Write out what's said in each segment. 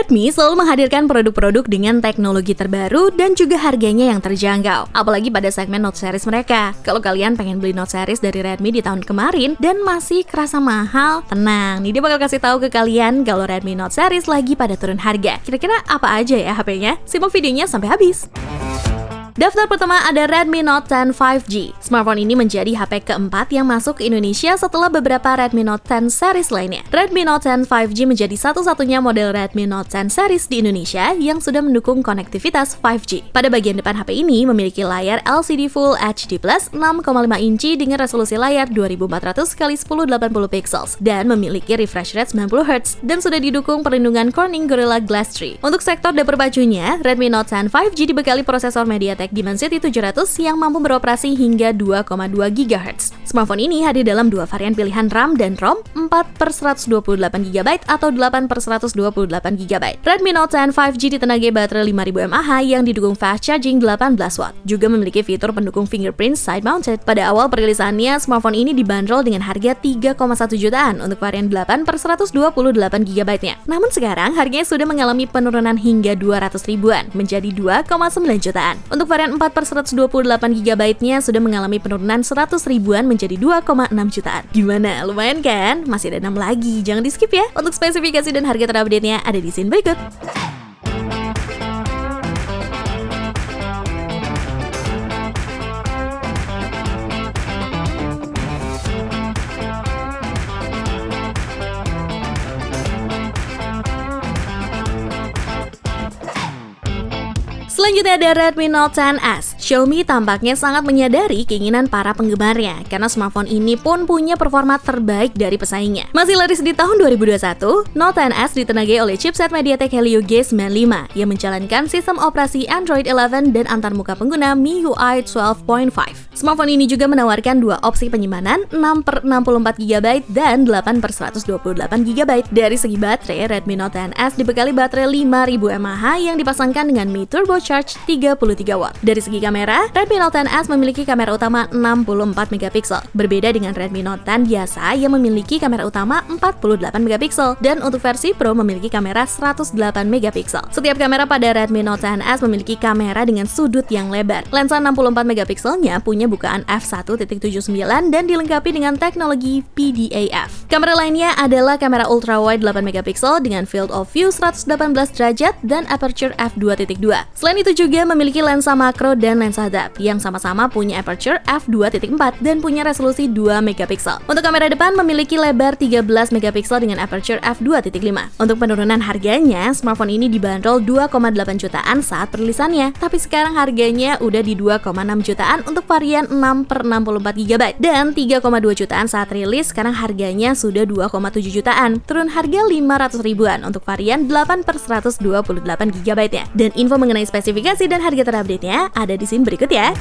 Redmi selalu menghadirkan produk-produk dengan teknologi terbaru dan juga harganya yang terjangkau. Apalagi pada segmen Note series mereka. Kalau kalian pengen beli Note series dari Redmi di tahun kemarin dan masih kerasa mahal, tenang, nih dia bakal kasih tahu ke kalian kalau Redmi Note series lagi pada turun harga. Kira-kira apa aja ya HP-nya? Simak videonya sampai habis. Daftar pertama ada Redmi Note 10 5G. Smartphone ini menjadi HP keempat yang masuk ke Indonesia setelah beberapa Redmi Note 10 series lainnya. Redmi Note 10 5G menjadi satu-satunya model Redmi Note 10 series di Indonesia yang sudah mendukung konektivitas 5G. Pada bagian depan HP ini memiliki layar LCD Full HD Plus 6,5 inci dengan resolusi layar 2400x1080 pixels dan memiliki refresh rate 90Hz dan sudah didukung perlindungan Corning Gorilla Glass 3. Untuk sektor dapur bajunya, Redmi Note 10 5G dibekali prosesor MediaTek Dimensity 700 yang mampu beroperasi hingga 2,2 GHz. Smartphone ini hadir dalam dua varian pilihan RAM dan ROM 4/128GB atau 8/128GB. Redmi Note 10 5G ditenagai baterai 5000 mAh yang didukung fast charging 18W. Juga memiliki fitur pendukung fingerprint side mounted. Pada awal perilisannya, smartphone ini dibanderol dengan harga 3,1 jutaan untuk varian 8/128GB-nya. Namun sekarang harganya sudah mengalami penurunan hingga 200 ribuan menjadi 2,9 jutaan. Untuk varian 4/128GB-nya sudah mengalami penurunan 100 ribuan menjadi 2,6 jutaan. Gimana? Lumayan kan? Masih ada 6 lagi, jangan di skip ya. Untuk spesifikasi dan harga terupdate-nya ada di scene berikut. Selanjutnya ada Redmi Note 10S. Xiaomi tampaknya sangat menyadari keinginan para penggemarnya karena smartphone ini pun punya performa terbaik dari pesaingnya. Masih laris di tahun 2021, Note 10S ditenagai oleh chipset MediaTek Helio G95 yang menjalankan sistem operasi Android 11 dan antarmuka pengguna MIUI 12.5. Smartphone ini juga menawarkan dua opsi penyimpanan 6/64GB dan 8/128GB. Dari segi baterai, Redmi Note 10S dibekali baterai 5000 mAh yang dipasangkan dengan Mi Turbo Charge 33W. Dari segi kamera, Redmi Note 10S memiliki kamera utama 64MP. Berbeda dengan Redmi Note 10 biasa yang memiliki kamera utama 48MP dan untuk versi Pro memiliki kamera 108MP. Setiap kamera pada Redmi Note 10S memiliki kamera dengan sudut yang lebar. Lensa 64MP-nya punya bukaan f1.79 dan dilengkapi dengan teknologi PDAF. Kamera lainnya adalah kamera ultrawide 8MP dengan field of view 118 derajat dan aperture f2.2. Selain itu juga memiliki lensa makro dan lensa depth yang sama-sama punya aperture f2.4 dan punya resolusi 2MP. Untuk kamera depan memiliki lebar 13MP dengan aperture f2.5. Untuk penurunan harganya, smartphone ini dibanderol 2,8 jutaan saat perilisannya, tapi sekarang harganya udah di 2,6 jutaan untuk varian 6/64GB dan 3,2 jutaan saat rilis. Sekarang harganya sudah 2,7 jutaan, turun harga 500 ribuan untuk varian 8/128GB-nya. Dan info mengenai spesifikasi dan harga terupdate-nya ada di scene berikut ya.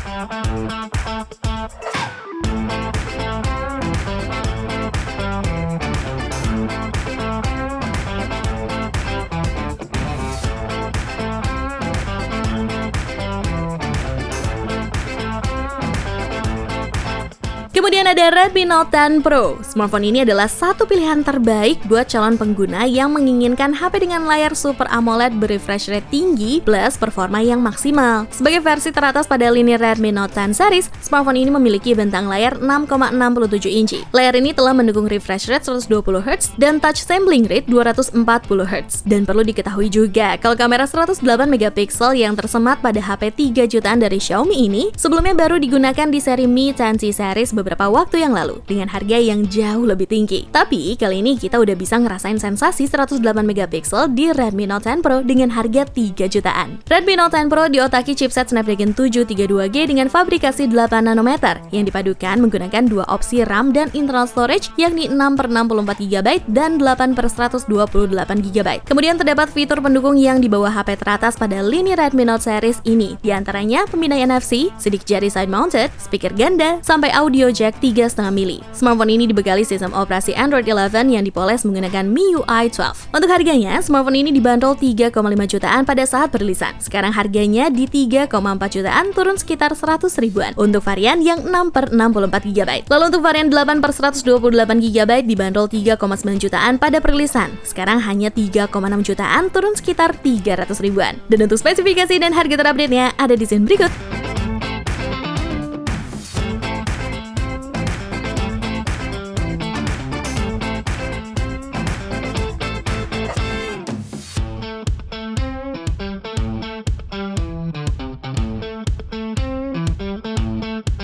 Kemudian ada Redmi Note 10 Pro. Smartphone ini adalah satu pilihan terbaik buat calon pengguna yang menginginkan HP dengan layar Super AMOLED berefresh rate tinggi plus performa yang maksimal. Sebagai versi teratas pada lini Redmi Note 10 series, smartphone ini memiliki bentang layar 6,67 inci. Layar ini telah mendukung refresh rate 120Hz dan touch sampling rate 240Hz. Dan perlu diketahui juga, kalau kamera 108MP yang tersemat pada HP 3 jutaan dari Xiaomi ini, sebelumnya baru digunakan di seri Mi 10T series beberapa waktu yang lalu dengan harga yang jauh lebih tinggi. Tapi kali ini kita udah bisa ngerasain sensasi 108MP di Redmi Note 10 Pro dengan harga 3 jutaan. Redmi Note 10 Pro diotaki chipset Snapdragon 732G dengan fabrikasi 8nm yang dipadukan menggunakan dua opsi RAM dan internal storage yakni 6/64GB dan 8/128GB. Kemudian terdapat fitur pendukung yang di bawah HP teratas pada lini Redmi Note series ini, diantaranya pemindai NFC, sidik jari side mounted, speaker ganda, sampai audio jack 3,5 mili. Smartphone ini dibekali sistem operasi Android 11 yang dipoles menggunakan MIUI 12. Untuk harganya, smartphone ini dibanderol 3,5 jutaan pada saat perilisan. Sekarang harganya di 3,4 jutaan, turun sekitar 100 ribuan untuk varian yang 6/64 GB. Lalu untuk varian 8/128 GB dibanderol 3,9 jutaan pada perilisan. Sekarang hanya 3,6 jutaan, turun sekitar 300 ribuan. Dan untuk spesifikasi dan harga terupdate-nya ada di scene berikut.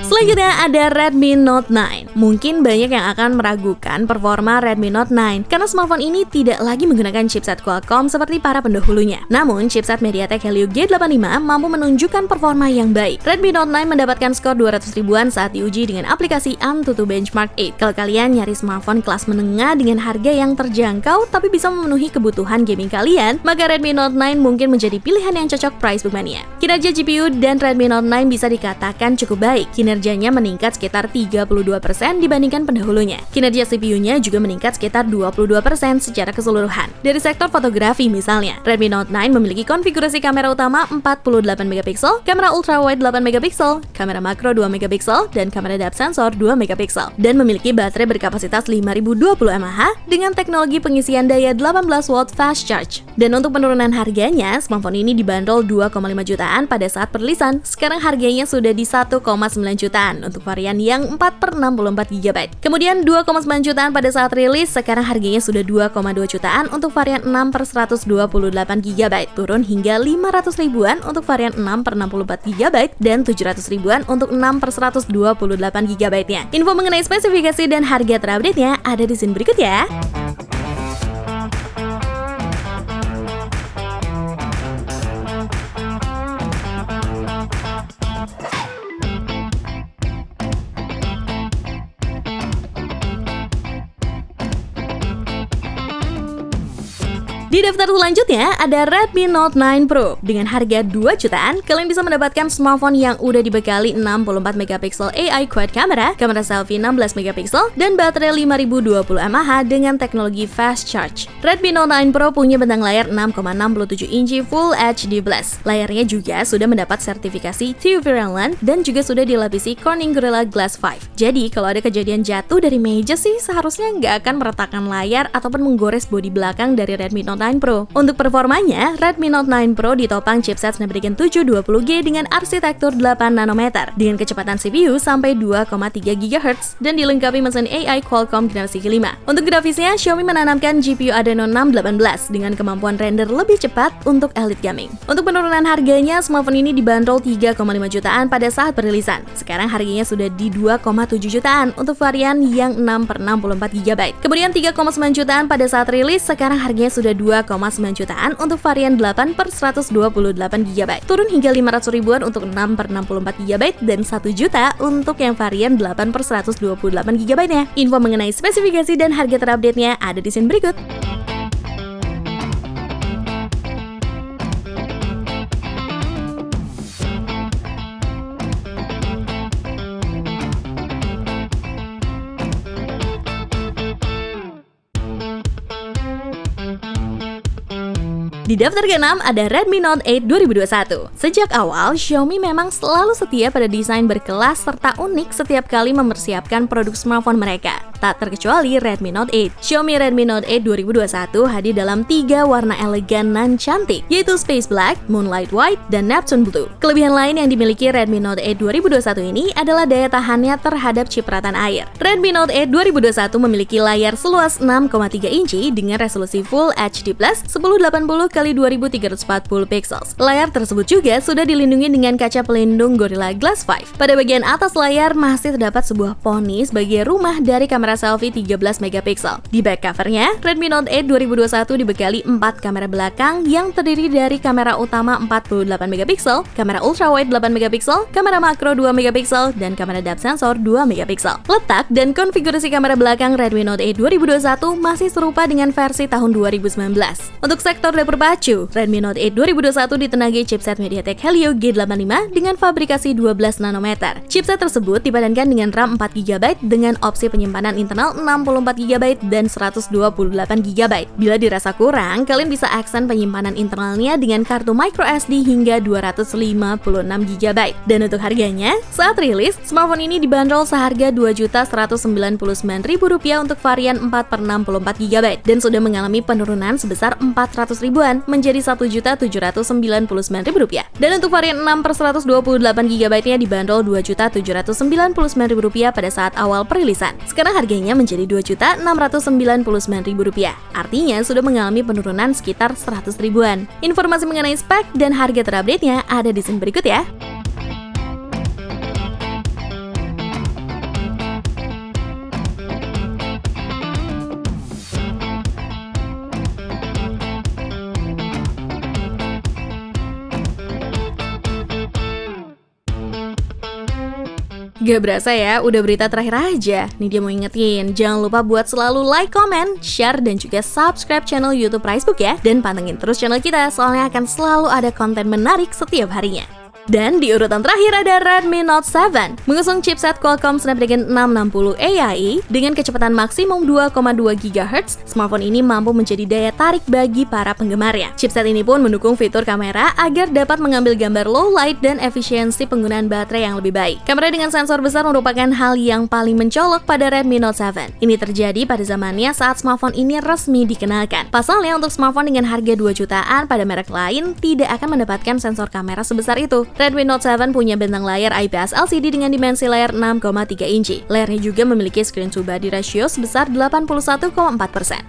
Selanjutnya ada Redmi Note 9. Mungkin banyak yang akan meragukan performa Redmi Note 9 karena smartphone ini tidak lagi menggunakan chipset Qualcomm seperti para pendahulunya. Namun, chipset MediaTek Helio G85 mampu menunjukkan performa yang baik. Redmi Note 9 mendapatkan skor 200 ribuan saat diuji dengan aplikasi AnTuTu Benchmark 8. Kalau kalian nyari smartphone kelas menengah dengan harga yang terjangkau tapi bisa memenuhi kebutuhan gaming kalian, maka Redmi Note 9 mungkin menjadi pilihan yang cocok price book mania. Kinerja GPU dan Redmi Note 9 bisa dikatakan cukup baik. Kinerjanya meningkat sekitar 32% dibandingkan pendahulunya. Kinerja CPU-nya juga meningkat sekitar 22% secara keseluruhan. Dari sektor fotografi misalnya, Redmi Note 9 memiliki konfigurasi kamera utama 48 megapiksel, kamera ultrawide 8 megapiksel, kamera makro 2 megapiksel, dan kamera depth sensor 2 megapiksel, dan memiliki baterai berkapasitas 5020 mAh dengan teknologi pengisian daya 18 watt fast charge. Dan untuk penurunan harganya, smartphone ini dibanderol 2,5 jutaan pada saat perilisan. Sekarang harganya sudah di 1,9 jutaan untuk varian yang 4/64 GB. Kemudian 2,9 jutaan pada saat rilis, sekarang harganya sudah 2,2 jutaan untuk varian 6/128 GB, turun hingga 500 ribuan untuk varian 6/64 GB dan 700 ribuan untuk 6/128 GB-nya. Info mengenai spesifikasi dan harga terupdate-nya ada di scene berikut ya. Di daftar selanjutnya ada Redmi Note 9 Pro. Dengan harga 2 jutaan, kalian bisa mendapatkan smartphone yang udah dibekali 64 megapiksel AI quad camera, kamera selfie 16 megapiksel, dan baterai 5020 mAh dengan teknologi fast charge. Redmi Note 9 Pro punya bentang layar 6,67 inci Full HD+. Layarnya juga sudah mendapat sertifikasi TÜV Rheinland dan juga sudah dilapisi Corning Gorilla Glass 5. Jadi, kalau ada kejadian jatuh dari meja sih seharusnya nggak akan meretakan layar ataupun menggores bodi belakang dari Redmi Note 9 Pro. Untuk performanya, Redmi Note 9 Pro ditopang chipset Snapdragon 720G dengan arsitektur 8 nanometer dengan kecepatan CPU sampai 2,3 GHz dan dilengkapi mesin AI Qualcomm generasi kelima. Untuk grafisnya, Xiaomi menanamkan GPU Adreno 618 dengan kemampuan render lebih cepat untuk elite gaming. Untuk penurunan harganya, smartphone ini dibanderol 3,5 jutaan pada saat perilisan. Sekarang harganya sudah di 2,7 jutaan untuk varian yang 6/64 GB. Kemudian 3,9 jutaan pada saat rilis, sekarang harganya sudah 2,9 jutaan untuk varian 8/128 GB. Turun hingga 500 ribuan untuk 6/64 GB dan 1 juta untuk yang varian 8/128 GB-nya. Info mengenai spesifikasi dan harga terupdate-nya ada di scene berikut. Di daftar ke-6 ada Redmi Note 8 2021. Sejak awal, Xiaomi memang selalu setia pada desain berkelas serta unik setiap kali mempersiapkan produk smartphone mereka. Tak terkecuali Redmi Note 8. Xiaomi Redmi Note 8 2021 hadir dalam 3 warna elegan nan cantik, yaitu Space Black, Moonlight White, dan Neptune Blue. Kelebihan lain yang dimiliki Redmi Note 8 2021 ini adalah daya tahannya terhadap cipratan air. Redmi Note 8 2021 memiliki layar seluas 6,3 inci dengan resolusi Full HD+, 1080 x 2340 pixels. Layar tersebut juga sudah dilindungi dengan kaca pelindung Gorilla Glass 5. Pada bagian atas layar masih terdapat sebuah poni sebagai rumah dari kamera selfie 13 megapiksel. Di back covernya, Redmi Note 8 2021 dibekali 4 kamera belakang yang terdiri dari kamera utama 48 megapiksel, kamera ultrawide 8 megapiksel, kamera makro 2 megapiksel, dan kamera depth sensor 2 megapiksel. Letak dan konfigurasi kamera belakang Redmi Note 8 2021 masih serupa dengan versi tahun 2019. Untuk sektor dapur Terpacu, Redmi Note 8 2021 ditenagai chipset MediaTek Helio G85 dengan fabrikasi 12 nanometer. Chipset tersebut dipadankan dengan RAM 4GB dengan opsi penyimpanan internal 64GB dan 128GB. Bila dirasa kurang, kalian bisa aksen penyimpanan internalnya dengan kartu microSD hingga 256GB. Dan untuk harganya, saat rilis, smartphone ini dibanderol seharga Rp2.199.000 untuk varian 4/64GB dan sudah mengalami penurunan sebesar 400 ribuan menjadi Rp1.799.000. Dan untuk varian 6/128GB-nya dibanderol Rp2.799.000 pada saat awal perilisan. Sekarang harganya menjadi Rp2.699.000. Artinya sudah mengalami penurunan sekitar 100 ribuan. Informasi mengenai spek dan harga terupdate-nya ada di scene berikut ya. Gak berasa ya, udah berita terakhir aja. Nih dia mau ingetin, jangan lupa buat selalu like, comment, share, dan juga subscribe channel YouTube Pricebook ya. Dan pantengin terus channel kita, soalnya akan selalu ada konten menarik setiap harinya. Dan di urutan terakhir ada Redmi Note 7. Mengusung chipset Qualcomm Snapdragon 660 AI dengan kecepatan maksimum 2,2 GHz, smartphone ini mampu menjadi daya tarik bagi para penggemarnya. Chipset ini pun mendukung fitur kamera agar dapat mengambil gambar low light dan efisiensi penggunaan baterai yang lebih baik. Kamera dengan sensor besar merupakan hal yang paling mencolok pada Redmi Note 7. Ini terjadi pada zamannya saat smartphone ini resmi dikenalkan. Pasalnya untuk smartphone dengan harga 2 jutaan pada merek lain tidak akan mendapatkan sensor kamera sebesar itu. Redmi Note 7 punya bentang layar IPS LCD dengan dimensi layar 6,3 inci. Layarnya juga memiliki screen to body ratio sebesar 81,4%.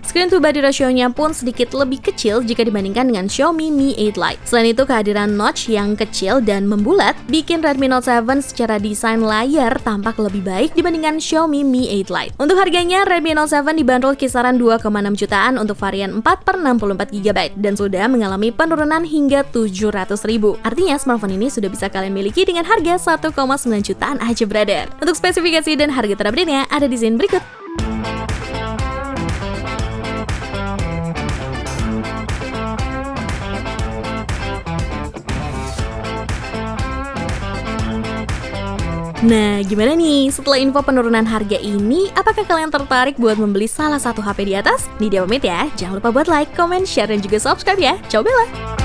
Screen to body ratio-nya pun sedikit lebih kecil jika dibandingkan dengan Xiaomi Mi 8 Lite. Selain itu, kehadiran notch yang kecil dan membulat bikin Redmi Note 7 secara desain layar tampak lebih baik dibandingkan Xiaomi Mi 8 Lite. Untuk harganya, Redmi Note 7 dibanderol kisaran 2,6 jutaan untuk varian 4/64GB dan sudah mengalami penurunan hingga 700 ribu. Artinya smartphone ini sudah bisa kalian miliki dengan harga 1,9 jutaan aja, brother. Untuk spesifikasi dan harga terupdate-nya ada di scene berikut. Nah, gimana nih? Setelah info penurunan harga ini, apakah kalian tertarik buat membeli salah satu HP di atas? Nih dia pamit ya, jangan lupa buat like, comment, share, dan juga subscribe ya. Cobalah!